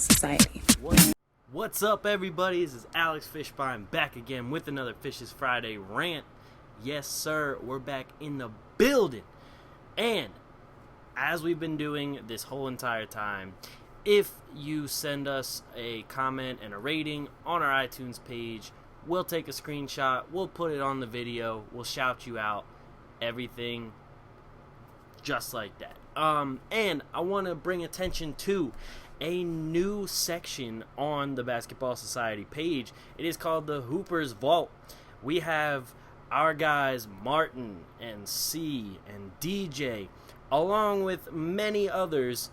Society. What's up, everybody? This is Alex Fishbein back again with another Fish's Friday rant. Yes, sir, we're back in the building. And as we've been doing this whole entire time, if you send us a comment and a rating on our iTunes page, we'll take a screenshot, we'll put it on the video, we'll shout you out, everything just like that. And I want to bring attention to a new section on the Basketball Society page. It is called the Hoopers Vault. We have our guys Martin and C and DJ, along with many others,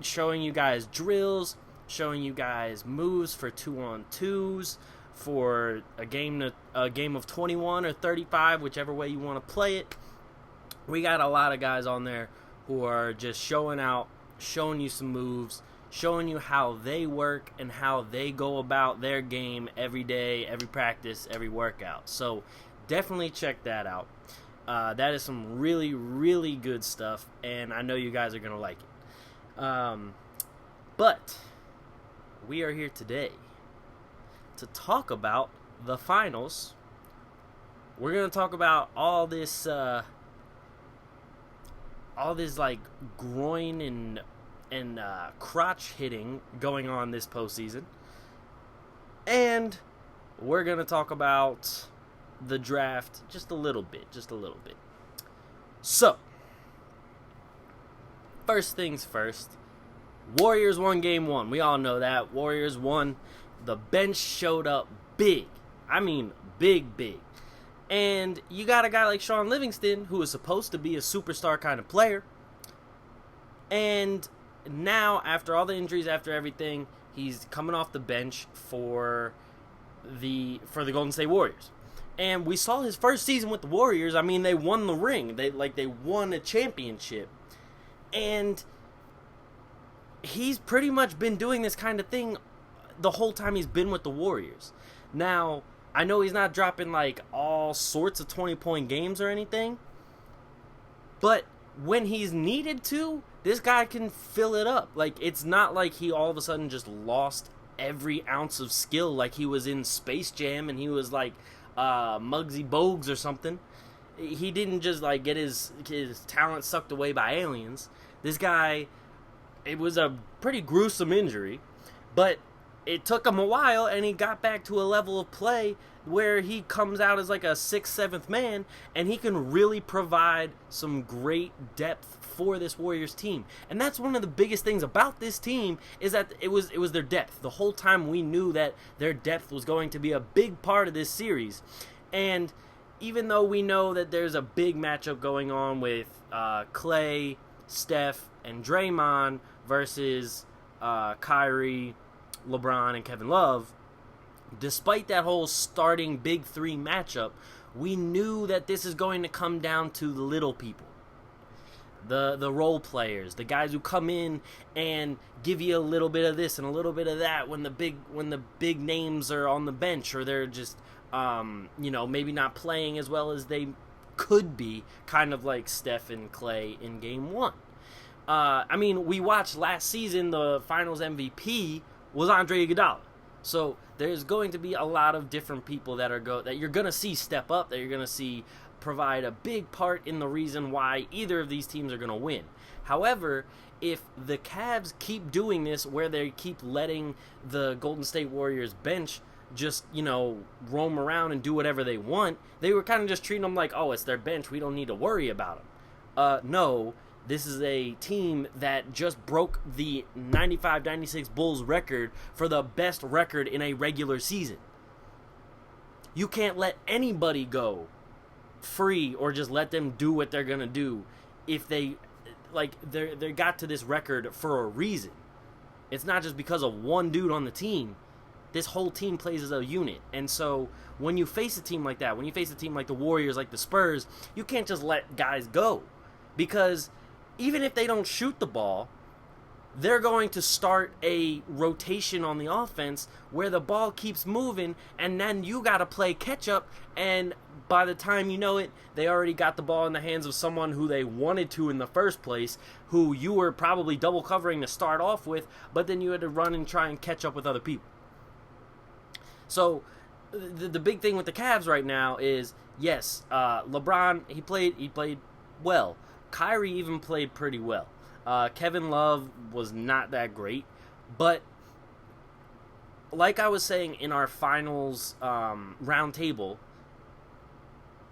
showing you guys drills, showing you guys moves for 2-on-2s, for a game of 21 or 35, whichever way you want to play it. We got a lot of guys on there who are just showing out, showing you some moves, showing you how they work and how they go about their game every day, every practice, every workout. So definitely check that out. That is some really, really good stuff, and I know you guys are going to like it. But we are here today to talk about the finals. We're going to talk about all this like groin and crotch hitting going on this postseason. And we're going to talk about the draft just a little bit. So, first things first, Warriors won game one. We all know that. Warriors won. The bench showed up big. I mean, big. And you got a guy like Shaun Livingston, who is supposed to be a superstar kind of player. And now, after all the injuries, after everything, he's coming off the bench for the Golden State Warriors. And we saw his first season with the Warriors. I mean, they won the ring. They won a championship. And he's pretty much been doing this kind of thing the whole time he's been with the Warriors. Now, I know he's not dropping like all sorts of 20-point games or anything, but when he's needed to, this guy can fill it up. Like, it's not like he all of a sudden just lost every ounce of skill like he was in Space Jam and he was like Muggsy Bogues or something. He didn't just like get his talent sucked away by aliens. This guy, it was a pretty gruesome injury, but it took him a while, and he got back to a level of play where he comes out as like a 6th, 7th man, and he can really provide some great depth for this Warriors team. And that's one of the biggest things about this team, is that it was their depth. The whole time we knew that their depth was going to be a big part of this series. And even though we know that there's a big matchup going on with Clay, Steph, and Draymond versus Kyrie, LeBron, and Kevin Love, despite that whole starting big three matchup, we knew that this is going to come down to the little people, the role players, the guys who come in and give you a little bit of this and a little bit of that when the big names are on the bench, or they're just maybe not playing as well as they could be, kind of like Steph and Clay in game one. I mean, we watched last season, the finals MVP was Andre Iguodala. So there's going to be a lot of different people that you're going to see step up, that you're going to see provide a big part in the reason why either of these teams are going to win. However, if the Cavs keep doing this, where they keep letting the Golden State Warriors bench just, roam around and do whatever they want, they were kind of just treating them like, oh, it's their bench, we don't need to worry about them. No. This is a team that just broke the 95-96 Bulls record for the best record in a regular season. You can't let anybody go free or just let them do what they're going to do if they got to this record for a reason. It's not just because of one dude on the team. This whole team plays as a unit. And so when you face a team like that, when you face a team like the Warriors, like the Spurs, you can't just let guys go. Because even if they don't shoot the ball, they're going to start a rotation on the offense where the ball keeps moving, and then you got to play catch up, and by the time you know it, they already got the ball in the hands of someone who they wanted to in the first place, who you were probably double covering to start off with, but then you had to run and try and catch up with other people. So the big thing with the Cavs right now is, yes, LeBron, he played well. Kyrie even played pretty well. Kevin Love was not that great, but like I was saying in our finals round table,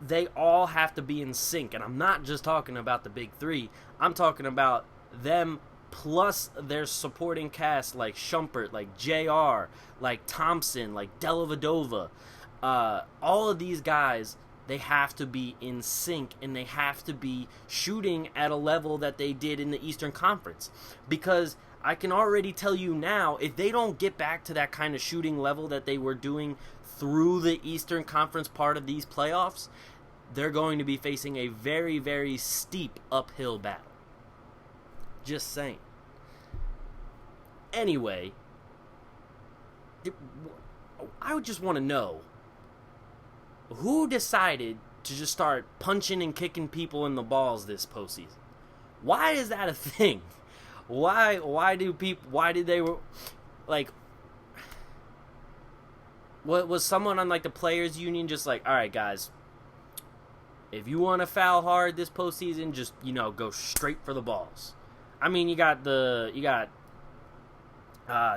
they all have to be in sync, and I'm not just talking about the big three. I'm talking about them plus their supporting cast like Shumpert, like JR, like Thompson, like Dellavedova. All of these guys, they have to be in sync, and they have to be shooting at a level that they did in the Eastern Conference. Because I can already tell you now, if they don't get back to that kind of shooting level that they were doing through the Eastern Conference part of these playoffs, they're going to be facing a very, very steep uphill battle. Just saying. Anyway, I would just want to know, who decided to just start punching and kicking people in the balls this postseason? Why is that a thing? Why did they like, what was someone on like the players union just like, all right guys, if you want to foul hard this postseason, just, go straight for the balls. I mean, you got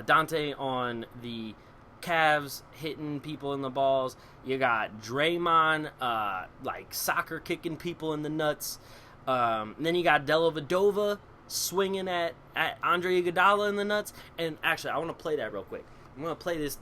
Dante on the Cavs hitting people in the balls. You got Draymond, like soccer kicking people in the nuts. And then you got Dellavedova swinging at Andre Iguodala in the nuts. And actually, I want to play that real quick. I'm going to play this.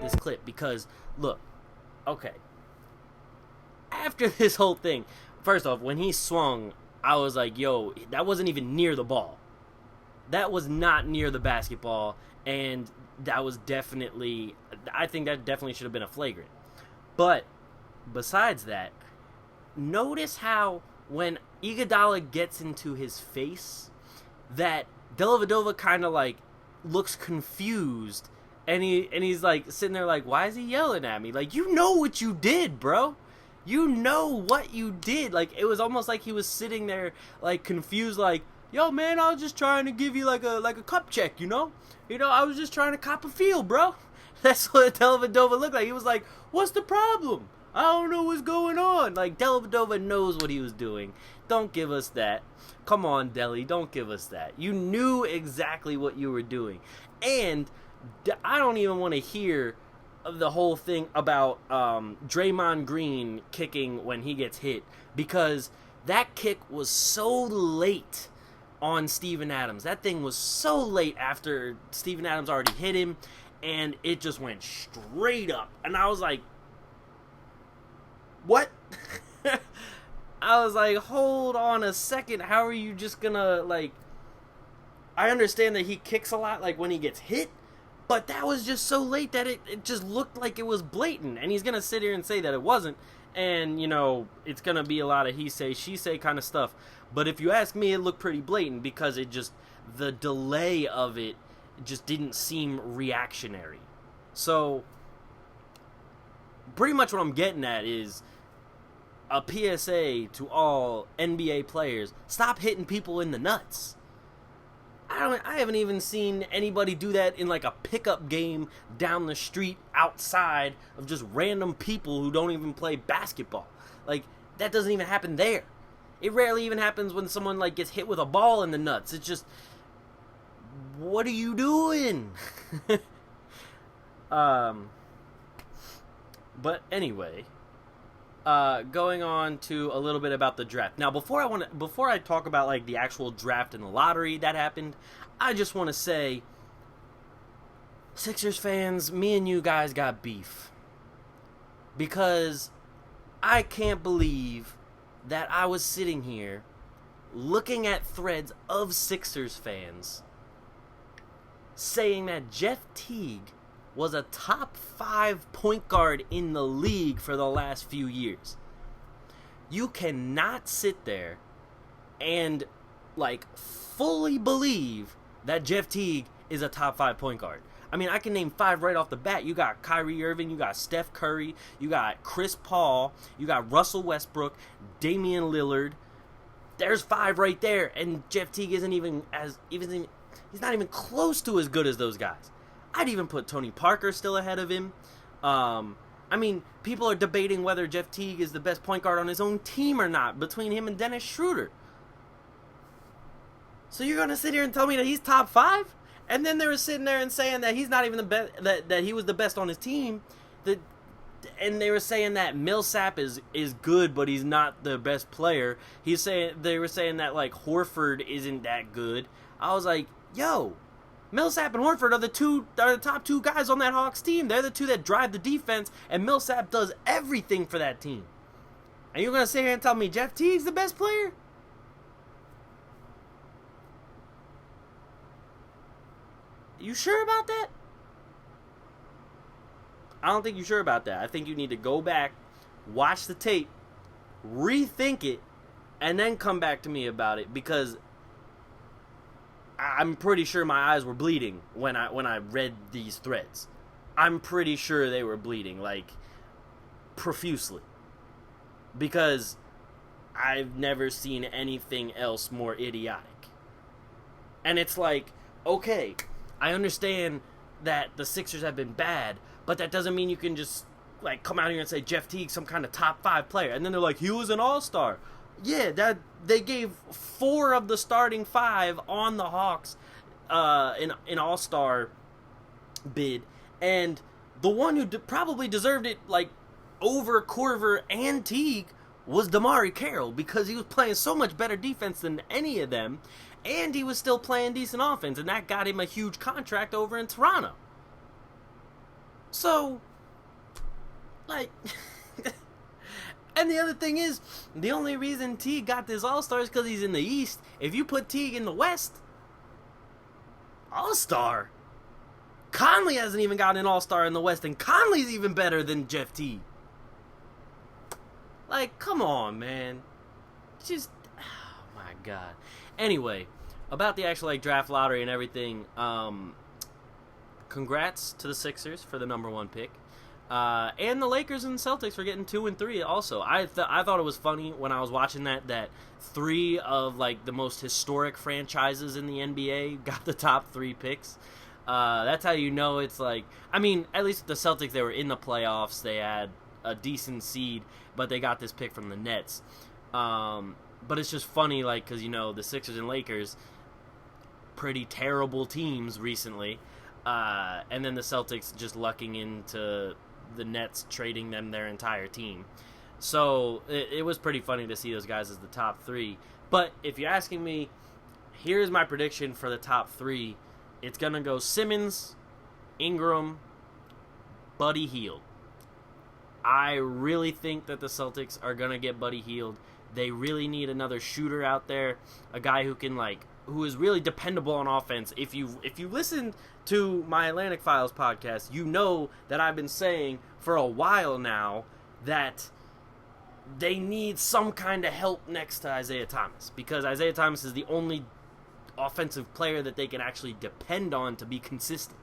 This clip, because look, okay, after this whole thing, first off, when he swung, I was like, yo, that wasn't even near the ball. That was not near the basketball, and that was definitely, I think that definitely should have been a flagrant. But besides that, notice how when Iguodala gets into his face, that Dellavedova kind of like looks confused. And he's like sitting there like, why is he yelling at me? Like, you know what you did, bro. You know what you did. Like, it was almost like he was sitting there like confused, like, yo man, I was just trying to give you like a cup check, I was just trying to cop a feel, bro. That's what Dellavedova looked like. He was like, what's the problem? I don't know what's going on. Like, Dellavedova knows what he was doing. Don't give us that. Come on, Delly, don't give us that. You knew exactly what you were doing. And I don't even want to hear the whole thing about Draymond Green kicking when he gets hit, because that kick was so late on Steven Adams. That thing was so late after Steven Adams already hit him, and it just went straight up. And I was like, what? I was like, hold on a second. How are you just gonna, like, I understand that he kicks a lot, like, when he gets hit, but that was just so late that it just looked like it was blatant. And he's going to sit here and say that it wasn't. And, it's going to be a lot of he say, she say kind of stuff. But if you ask me, it looked pretty blatant, because the delay of it just didn't seem reactionary. So, pretty much what I'm getting at is a PSA to all NBA players: stop hitting people in the nuts. I haven't even seen anybody do that in like a pickup game down the street outside of just random people who don't even play basketball. Like, that doesn't even happen there. It rarely even happens when someone like gets hit with a ball in the nuts. It's just, what are you doing? But anyway, going on to a little bit about the draft. Now, before I talk about like the actual draft and the lottery that happened, I just want to say, Sixers fans, me and you guys got beef, because I can't believe that I was sitting here looking at threads of Sixers fans saying that Jeff Teague was a top 5 point guard in the league for the last few years. You cannot sit there and fully believe that Jeff Teague is a top 5 point guard. I mean, I can name 5 right off the bat. You got Kyrie Irving, you got Steph Curry, you got Chris Paul, you got Russell Westbrook, Damian Lillard. There's 5 right there, and Jeff Teague he's not even close to as good as those guys. I'd even put Tony Parker still ahead of him. I mean, people are debating whether Jeff Teague is the best point guard on his own team or not, between him and Dennis Schroeder. So you're gonna sit here and tell me that he's top 5? And then they were sitting there and saying that he's not even the best, that he was the best on his team. And they were saying that Millsap is good, but he's not the best player. They were saying that Horford isn't that good. I was like, yo, Millsap and Horford are the top 2 guys on that Hawks team. They're the 2 that drive the defense, and Millsap does everything for that team. And you're gonna sit here and tell me Jeff Teague's the best player? You sure about that? I don't think you're sure about that. I think you need to go back, watch the tape, rethink it, and then come back to me about it, because I'm pretty sure my eyes were bleeding when I read these threads. I'm pretty sure they were bleeding, profusely. Because I've never seen anything else more idiotic. And it's okay, I understand that the Sixers have been bad, but that doesn't mean you can just come out here and say Jeff Teague some kind of top 5 player. And then they're like, he was an all-star. Yeah, that they gave 4 of the starting 5 on the Hawks in all-star bid, and the one who probably deserved it over Korver and Teague was Damari Carroll, because he was playing so much better defense than any of them, and he was still playing decent offense, and that got him a huge contract over in Toronto. So, and the other thing is, the only reason Teague got this All-Star is because he's in the East. If you put Teague in the West, All-Star? Conley hasn't even gotten an All-Star in the West, and Conley's even better than Jeff Teague. Come on, man. Just, oh my God. Anyway, about the actual draft lottery and everything, congrats to the Sixers for the number 1 pick. And the Lakers and Celtics for getting 2 and 3 also. I thought it was funny when I was watching that 3 of the most historic franchises in the NBA got the top 3 picks. That's how you know it's I mean, at least with the Celtics, they were in the playoffs. They had a decent seed, but they got this pick from the Nets. But it's just funny, because, the Sixers and Lakers, pretty terrible teams recently. And then the Celtics just lucking into the Nets trading them their entire team. So it was pretty funny to see those guys as the top 3. But if you're asking me, here's my prediction for the top 3. It's going to go Simmons, Ingram, Buddy Hield. I really think that the Celtics are going to get Buddy Hield. They really need another shooter out there, a guy who can who is really dependable on offense. If you listen to my Atlantic Files podcast, you know that I've been saying for a while now that they need some kind of help next to Isaiah Thomas, because Isaiah Thomas is the only offensive player that they can actually depend on to be consistent.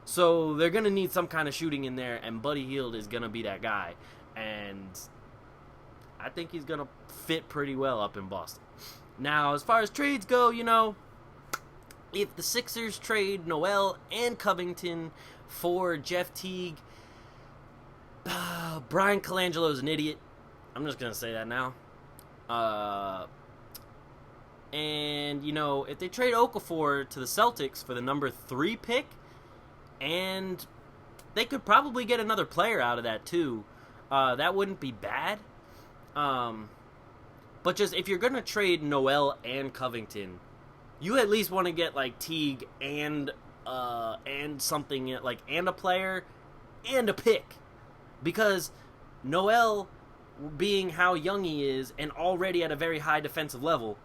So they're going to need some kind of shooting in there, and Buddy Hield is going to be that guy. And I think he's going to fit pretty well up in Boston. Now, as far as trades go, if the Sixers trade Noel and Covington for Jeff Teague, Brian Colangelo's an idiot. I'm just going to say that now. And, if they trade Okafor to the Celtics for the number 3 pick, and they could probably get another player out of that too, that wouldn't be bad. But just, if you're going to trade Noel and Covington, you at least want to get Teague and something and a player and a pick, because Noel, being how young he is and already at a very high defensive level,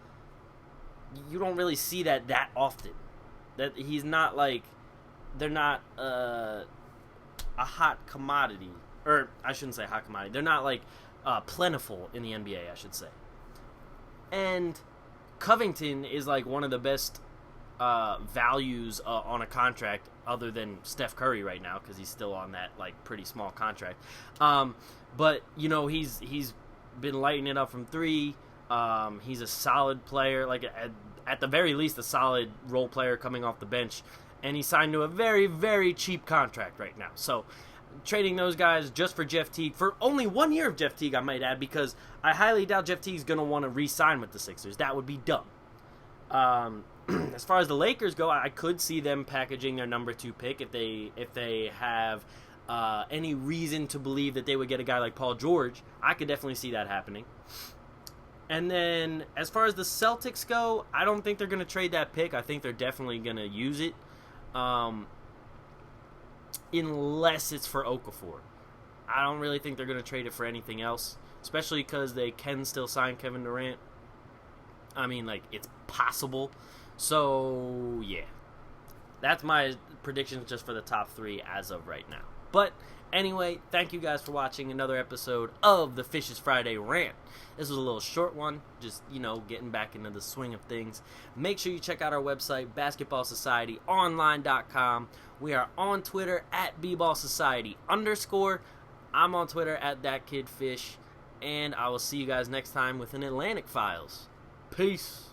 you don't really see that often. That he's not like, they're not a hot commodity, or I shouldn't say hot commodity. They're not like plentiful in the NBA, I should say. And Covington is like one of the best values on a contract, other than Steph Curry right now, because he's still on that like pretty small contract. But you know, he's been lighting it up from three. He's a solid player, like at the very least a solid role player coming off the bench, and he signed to a very, very cheap contract right now. So trading those guys just for Jeff Teague, for only 1 year of Jeff Teague, I might add, because I highly doubt Jeff Teague's going to want to re-sign with the Sixers. That would be dumb. As far as the Lakers go, I could see them packaging their number 2 pick if they have any reason to believe that they would get a guy like Paul George. I could definitely see that happening. And then, as far as the Celtics go, I don't think they're going to trade that pick. I think they're definitely going to use it, unless it's for Okafor. I don't really think they're going to trade it for anything else, especially because they can still sign Kevin Durant. I mean, like, it's possible. So, yeah. That's my predictions just for the top 3 as of right now. But anyway, thank you guys for watching another episode of the Fish's Friday Rant. This was a little short one, just, you know, getting back into the swing of things. Make sure you check out our website, basketballsocietyonline.com. We are on Twitter at @bballsociety_. I'm on Twitter at thatkidfish. And I will see you guys next time with an Atlantic Files. Peace.